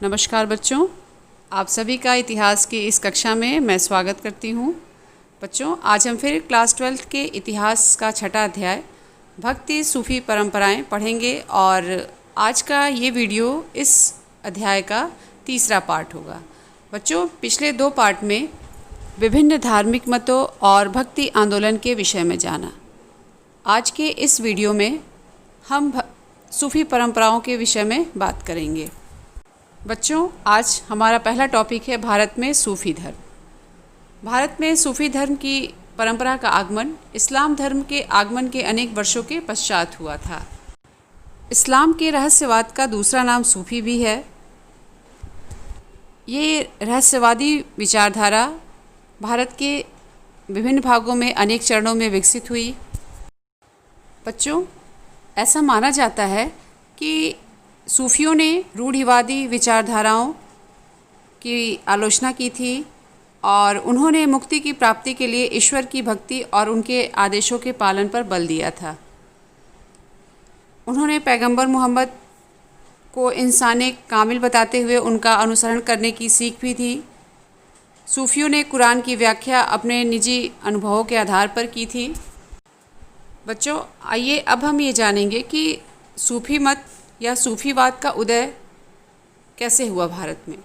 नमस्कार बच्चों, आप सभी का इतिहास की इस कक्षा में मैं स्वागत करती हूँ। बच्चों, आज हम फिर क्लास 12 के इतिहास का छठा अध्याय भक्ति सूफी परंपराएं पढ़ेंगे और आज का ये वीडियो इस अध्याय का तीसरा पार्ट होगा। बच्चों, पिछले दो पार्ट में विभिन्न धार्मिक मतों और भक्ति आंदोलन के विषय में जाना। आज के इस वीडियो में हम सूफी परंपराओं के विषय में बात करेंगे। बच्चों, आज हमारा पहला टॉपिक है भारत में सूफी धर्म। भारत में सूफी धर्म की परंपरा का आगमन इस्लाम धर्म के आगमन के अनेक वर्षों के पश्चात हुआ था। इस्लाम के रहस्यवाद का दूसरा नाम सूफी भी है। ये रहस्यवादी विचारधारा भारत के विभिन्न भागों में अनेक चरणों में विकसित हुई। बच्चों, ऐसा माना जाता है कि सूफियों ने रूढ़िवादी विचारधाराओं की आलोचना की थी और उन्होंने मुक्ति की प्राप्ति के लिए ईश्वर की भक्ति और उनके आदेशों के पालन पर बल दिया था। उन्होंने पैगंबर मोहम्मद को इंसान कामिल बताते हुए उनका अनुसरण करने की सीख भी थी। सूफियों ने कुरान की व्याख्या अपने निजी अनुभवों के आधार पर की थी। बच्चों, आइए अब हम ये जानेंगे कि सूफी मत या सूफीवाद का उदय कैसे हुआ भारत में।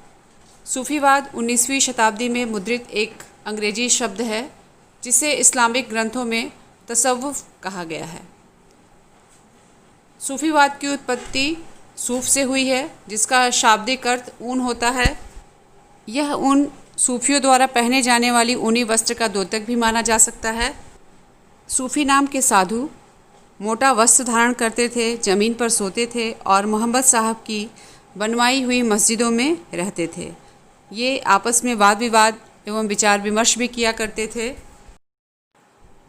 सूफीवाद 19वीं शताब्दी में मुद्रित एक अंग्रेजी शब्द है जिसे इस्लामिक ग्रंथों में तसव्वुफ कहा गया है। सूफीवाद की उत्पत्ति सूफ से हुई है जिसका शाब्दिक अर्थ ऊन होता है। यह ऊन सूफियों द्वारा पहने जाने वाली ऊनी वस्त्र का द्योतक भी माना जा सकता है। सूफी नाम के साधु मोटा वस्त्र धारण करते थे, ज़मीन पर सोते थे और मोहम्मद साहब की बनवाई हुई मस्जिदों में रहते थे। ये आपस में वाद विवाद एवं विचार विमर्श भी किया करते थे।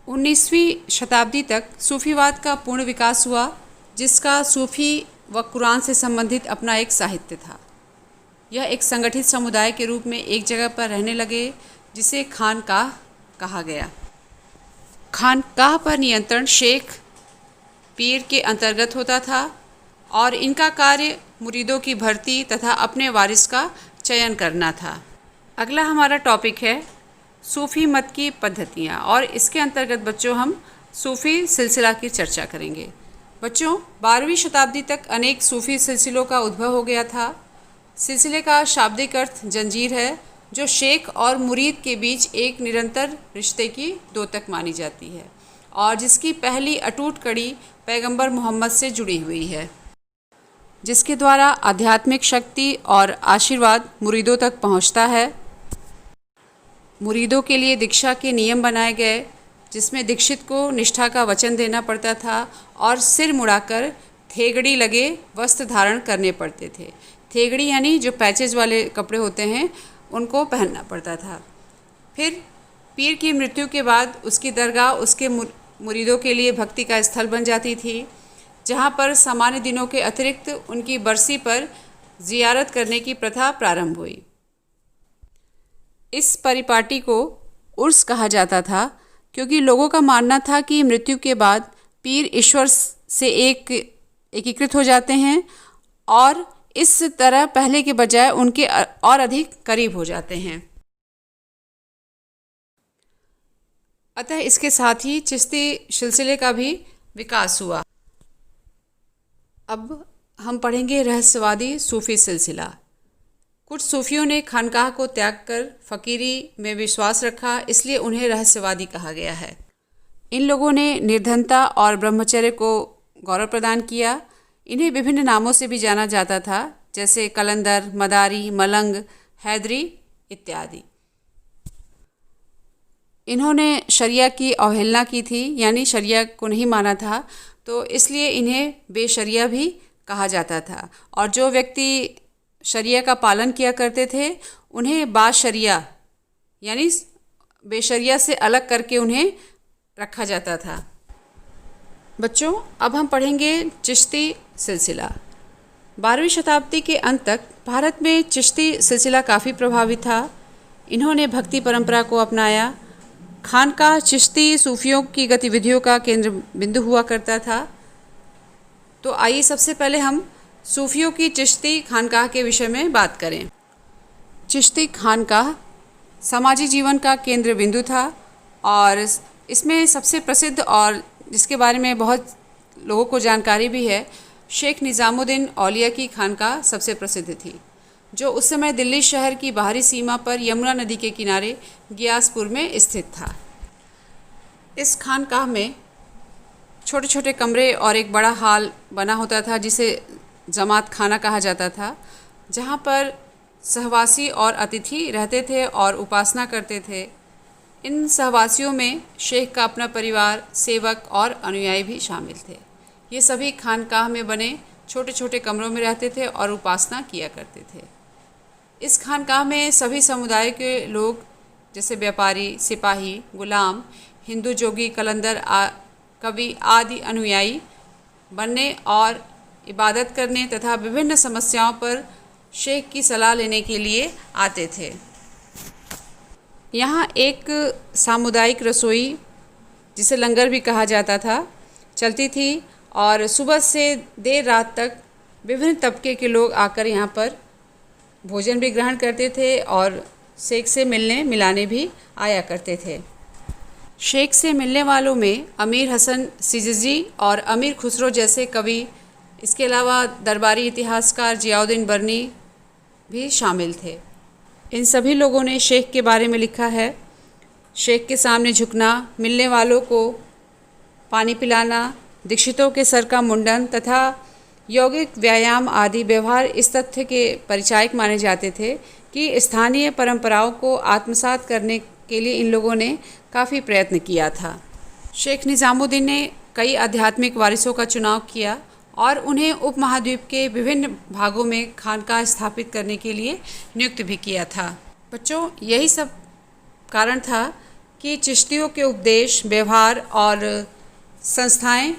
19वीं शताब्दी तक सूफीवाद का पूर्ण विकास हुआ जिसका सूफी व कुरान से संबंधित अपना एक साहित्य था। यह एक संगठित समुदाय के रूप में एक जगह पर रहने लगे जिसे खानकाह कहा गया। खानकाह पर नियंत्रण शेख पीर के अंतर्गत होता था और इनका कार्य मुरीदों की भर्ती तथा अपने वारिस का चयन करना था। अगला हमारा टॉपिक है सूफ़ी मत की पद्धतियाँ और इसके अंतर्गत बच्चों हम सूफ़ी सिलसिला की चर्चा करेंगे। बच्चों, 12वीं शताब्दी तक अनेक सूफ़ी सिलसिलों का उद्भव हो गया था। सिलसिले का शाब्दिक अर्थ जंजीर है जो शेख और मुरीद के बीच एक निरंतर रिश्ते की द्योतक मानी जाती है और जिसकी पहली अटूट कड़ी पैगंबर मोहम्मद से जुड़ी हुई है, जिसके द्वारा आध्यात्मिक शक्ति और आशीर्वाद मुरीदों तक पहुंचता है। मुरीदों के लिए दीक्षा के नियम बनाए गए जिसमें दीक्षित को निष्ठा का वचन देना पड़ता था और सिर मुड़ाकर थेगड़ी लगे वस्त्र धारण करने पड़ते थे। थेगड़ी यानी जो पैचेज वाले कपड़े होते हैं उनको पहनना पड़ता था। फिर पीर की मृत्यु के बाद उसकी दरगाह उसके मुरीदों के लिए भक्ति का स्थल बन जाती थी, जहाँ पर सामान्य दिनों के अतिरिक्त उनकी बरसी पर ज़ियारत करने की प्रथा प्रारंभ हुई। इस परिपाटी को उर्स कहा जाता था क्योंकि लोगों का मानना था कि मृत्यु के बाद पीर ईश्वर से एकीकृत हो जाते हैं और इस तरह पहले के बजाय उनके और अधिक करीब हो जाते हैं। अतः इसके साथ ही चिश्ती सिलसिले का भी विकास हुआ। अब हम पढ़ेंगे रहस्यवादी सूफी सिलसिला। कुछ सूफियों ने खानकाह को त्याग कर फ़कीरी में विश्वास रखा, इसलिए उन्हें रहस्यवादी कहा गया है। इन लोगों ने निर्धनता और ब्रह्मचर्य को गौरव प्रदान किया। इन्हें विभिन्न नामों से भी जाना जाता था जैसे कलंदर, मदारी, मलंग, हैदरी इत्यादि। इन्होंने शरिया की अवहेलना की थी, यानी शरिया को नहीं माना था, तो इसलिए इन्हें बेशरिया भी कहा जाता था और जो व्यक्ति शरिया का पालन किया करते थे उन्हें बाशरिया यानी बेशरिया से अलग करके उन्हें रखा जाता था। बच्चों, अब हम पढ़ेंगे चिश्ती सिलसिला। 12वीं शताब्दी के अंत तक भारत में चिश्ती सिलसिला काफ़ी प्रभावित था। इन्होंने भक्ति परंपरा को अपनाया। खानकाह चिश्ती सूफियों की गतिविधियों का केंद्र बिंदु हुआ करता था। तो आइए सबसे पहले हम सूफियों की चिश्ती खानकाह के विषय में बात करें। चिश्ती खानकाह समाजी जीवन का केंद्र बिंदु था और इसमें सबसे प्रसिद्ध और जिसके बारे में बहुत लोगों को जानकारी भी है, शेख निज़ामुद्दीन औलिया की खानकाह सबसे प्रसिद्ध थी, जो उस समय दिल्ली शहर की बाहरी सीमा पर यमुना नदी के किनारे गियासपुर में स्थित था। इस खानकाह में छोटे छोटे कमरे और एक बड़ा हॉल बना होता था जिसे जमात खाना कहा जाता था, जहाँ पर सहवासी और अतिथि रहते थे और उपासना करते थे। इन सहवासियों में शेख का अपना परिवार, सेवक और अनुयायी भी शामिल थे। ये सभी खानकाह में बने छोटे छोटे कमरों में रहते थे और उपासना किया करते थे। इस खानकाह में सभी समुदाय के लोग जैसे व्यापारी, सिपाही, गुलाम, हिंदू, जोगी, कलंदर, कवि आदि अनुयायी बनने और इबादत करने तथा विभिन्न समस्याओं पर शेख की सलाह लेने के लिए आते थे। यहाँ एक सामुदायिक रसोई, जिसे लंगर भी कहा जाता था, चलती थी और सुबह से देर रात तक विभिन्न तबके के लोग आकर यहाँ पर भोजन भी ग्रहण करते थे और शेख से मिलने मिलाने भी आया करते थे। शेख से मिलने वालों में अमीर हसन सिजजी और अमीर खुसरो जैसे कवि, इसके अलावा दरबारी इतिहासकार जियाउद्दीन बरनी भी शामिल थे। इन सभी लोगों ने शेख के बारे में लिखा है। शेख के सामने झुकना, मिलने वालों को पानी पिलाना, दीक्षितों के सर का मुंडन तथा यौगिक व्यायाम आदि व्यवहार इस तथ्य के परिचायक माने जाते थे कि स्थानीय परंपराओं को आत्मसात करने के लिए इन लोगों ने काफ़ी प्रयत्न किया था। शेख निज़ामुद्दीन ने कई आध्यात्मिक वारिसों का चुनाव किया और उन्हें उपमहाद्वीप के विभिन्न भागों में खानकाह स्थापित करने के लिए नियुक्त भी किया था। बच्चों, यही सब कारण था कि चिश्तियों के उपदेश, व्यवहार और संस्थाएं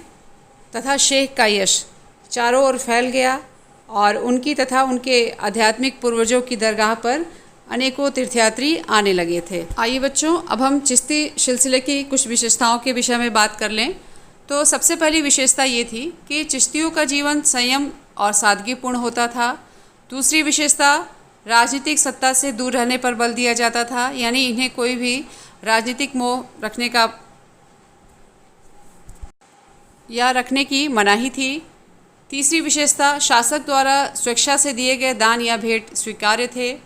तथा शेख का यश चारों ओर फैल गया और उनकी तथा उनके आध्यात्मिक पूर्वजों की दरगाह पर अनेकों तीर्थयात्री आने लगे थे। आइए बच्चों, अब हम चिश्ती सिलसिले की कुछ विशेषताओं के विषय में बात कर लें। तो सबसे पहली विशेषता ये थी कि चिश्तियों का जीवन संयम और सादगीपूर्ण होता था। दूसरी विशेषता, राजनीतिक सत्ता से दूर रहने पर बल दिया जाता था, यानी इन्हें कोई भी राजनीतिक मोह रखने की मनाही थी। तीसरी विशेषता, शासक द्वारा स्वेच्छा से दिए गए दान या भेंट स्वीकार्य थे।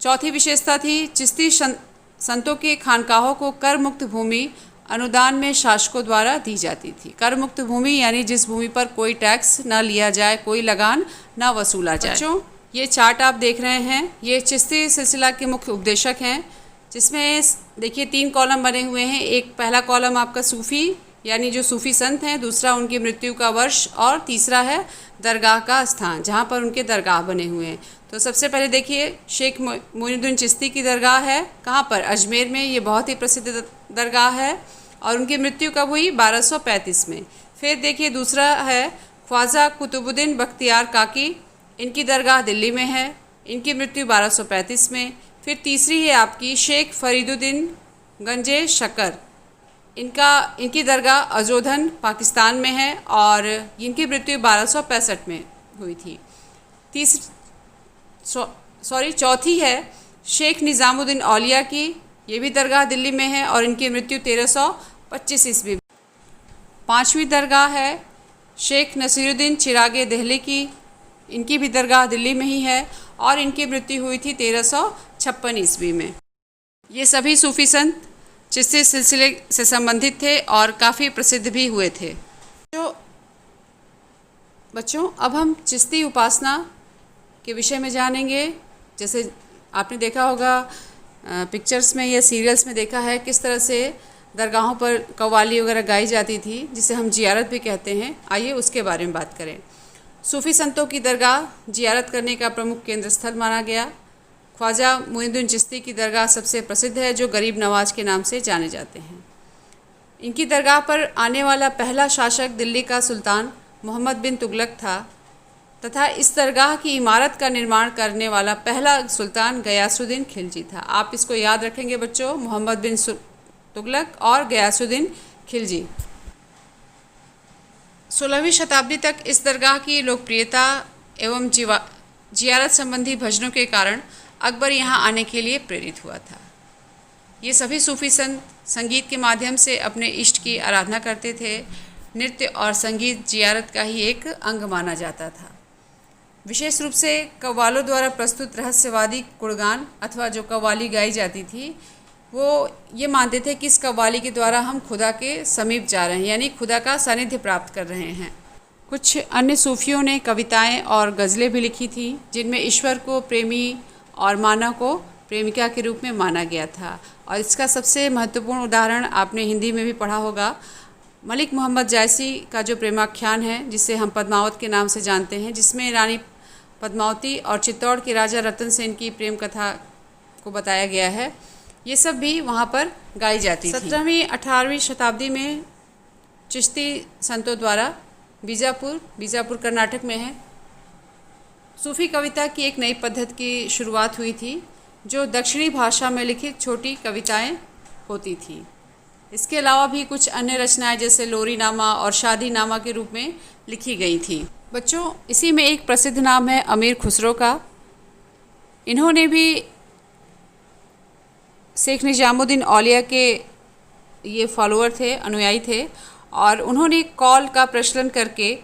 चौथी विशेषता थी, चिश्ती संतों के खानकाहों को कर मुक्त भूमि अनुदान में शासकों द्वारा दी जाती थी। कर मुक्त भूमि यानी जिस भूमि पर कोई टैक्स न लिया जाए, कोई लगान न वसूला जाए। बच्चों, ये चार्ट आप देख रहे हैं, ये चिश्ती सिलसिला के मुख्य उपदेशक हैं, जिसमें देखिए 3 कॉलम बने हुए हैं। एक पहला कॉलम आपका सूफ़ी यानी जो सूफ़ी संत हैं, दूसरा उनकी मृत्यु का वर्ष और तीसरा है दरगाह का स्थान जहाँ पर उनके दरगाह बने हुए हैं। तो सबसे पहले देखिए शेख मोइनुद्दीन चिश्ती की दरगाह है। कहाँ पर? अजमेर में। ये बहुत ही प्रसिद्ध दरगाह है और उनकी मृत्यु कब हुई? 1235 में। फिर देखिए दूसरा है ख्वाजा कुतुबुद्दीन बख्तियार काकी, इनकी दरगाह दिल्ली में है, इनकी मृत्यु 1235 में। फिर तीसरी है आपकी शेख फरीदुद्दीन गंजे शकर, इनकी दरगाह अजोधन पाकिस्तान में है और इनकी मृत्यु 1265 में हुई थी। चौथी है शेख निज़ामुद्दीन औलिया की, ये भी दरगाह दिल्ली में है और इनकी मृत्यु 1325 ईस्वी। पांचवी दरगाह है शेख नसीरुद्दीन चिरागे दहली की, इनकी भी दरगाह दिल्ली में ही है और इनकी मृत्यु हुई थी 1356 ईस्वी में। ये सभी सूफी संत चिश्ती सिलसिले से संबंधित थे और काफ़ी प्रसिद्ध भी हुए थे। बच्चों, अब हम चिश्ती उपासना के विषय में जानेंगे। जैसे आपने देखा होगा पिक्चर्स में या सीरियल्स में देखा है किस तरह से दरगाहों पर कव्वाली वगैरह गाई जाती थी, जिसे हम जियारत भी कहते हैं। आइए उसके बारे में बात करें। सूफ़ी संतों की दरगाह जियारत करने का प्रमुख केंद्र स्थल माना गया। ख्वाजा मोइनुद्दीन चिश्ती की दरगाह सबसे प्रसिद्ध है, जो गरीब नवाज के नाम से जाने जाते हैं। इनकी दरगाह पर आने वाला पहला शासक दिल्ली का सुल्तान मोहम्मद बिन तुगलक था तथा इस दरगाह की इमारत का निर्माण करने वाला पहला सुल्तान गयासुद्दीन खिलजी था। आप इसको याद रखेंगे बच्चों, मोहम्मद बिन तुगलक और गयासुद्दीन खिलजी। 16वीं शताब्दी तक इस दरगाह की लोकप्रियता एवं जियारत संबंधी भजनों के कारण अकबर यहाँ आने के लिए प्रेरित हुआ था। ये सभी सूफी संत संगीत के माध्यम से अपने इष्ट की आराधना करते थे। नृत्य और संगीत जियारत का ही एक अंग माना जाता था। विशेष रूप से कव्वालों द्वारा प्रस्तुत रहस्यवादी गुणगान अथवा जो कव्वाली गाई जाती थी, वो ये मानते थे कि इस कव्वाली के द्वारा हम खुदा के समीप जा रहे हैं, यानी खुदा का सानिध्य प्राप्त कर रहे हैं। कुछ अन्य सूफियों ने कविताएं और गज़लें भी लिखी थी, जिनमें ईश्वर को प्रेमी और मानव को प्रेमिका के रूप में माना गया था। और इसका सबसे महत्वपूर्ण उदाहरण आपने हिंदी में भी पढ़ा होगा, मलिक मोहम्मद जायसी का जो प्रेमाख्यान है, जिसे हम पद्मावत के नाम से जानते हैं, जिसमें रानी पद्मावती और चित्तौड़ के राजा रतन सेन की प्रेम कथा को बताया गया है। ये सब भी वहाँ पर गाई जाती थी। 17वीं 18वीं शताब्दी में चिश्ती संतों द्वारा बीजापुर कर्नाटक में है, सूफ़ी कविता की एक नई पद्धति की शुरुआत हुई थी, जो दक्षिणी भाषा में लिखित छोटी कविताएं होती थी। इसके अलावा भी कुछ अन्य रचनाएं जैसे लोरी नामा और शादी नामा के रूप में लिखी गई थी। बच्चों, इसी में एक प्रसिद्ध नाम है अमीर खुसरो का। इन्होंने भी शेख निजामुद्दीन औलिया के ये फॉलोअर थे, अनुयायी थे, और उन्होंने कौल का प्रचलन करके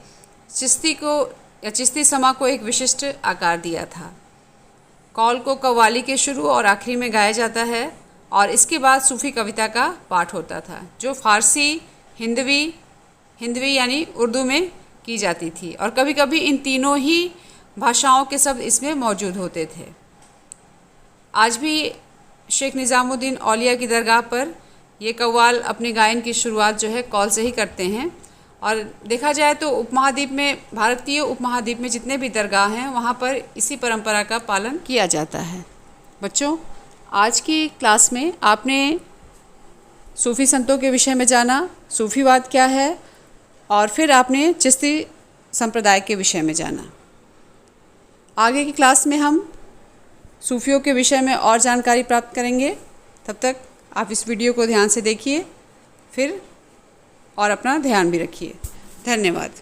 चिश्ती समा को एक विशिष्ट आकार दिया था। कौल को कव्वाली के शुरू और आखिरी में गाया जाता है और इसके बाद सूफ़ी कविता का पाठ होता था, जो फ़ारसी, हिंदवी यानी उर्दू में की जाती थी, और कभी कभी इन तीनों ही भाषाओं के शब्द इसमें मौजूद होते थे। आज भी शेख निज़ामुद्दीन औलिया की दरगाह पर ये कव्वाल अपने गायन की शुरुआत जो है कौल से ही करते हैं। और देखा जाए तो उपमहाद्वीप में, भारतीय उपमहाद्वीप में जितने भी दरगाह हैं, वहाँ पर इसी परंपरा का पालन किया जाता है। बच्चों, आज की क्लास में आपने सूफ़ी संतों के विषय में जाना, सूफ़ीवाद क्या है, और फिर आपने चिश्ती संप्रदाय के विषय में जाना। आगे की क्लास में हम सूफियों के विषय में और जानकारी प्राप्त करेंगे। तब तक आप इस वीडियो को ध्यान से देखिए फिर और अपना ध्यान भी रखिए। धन्यवाद।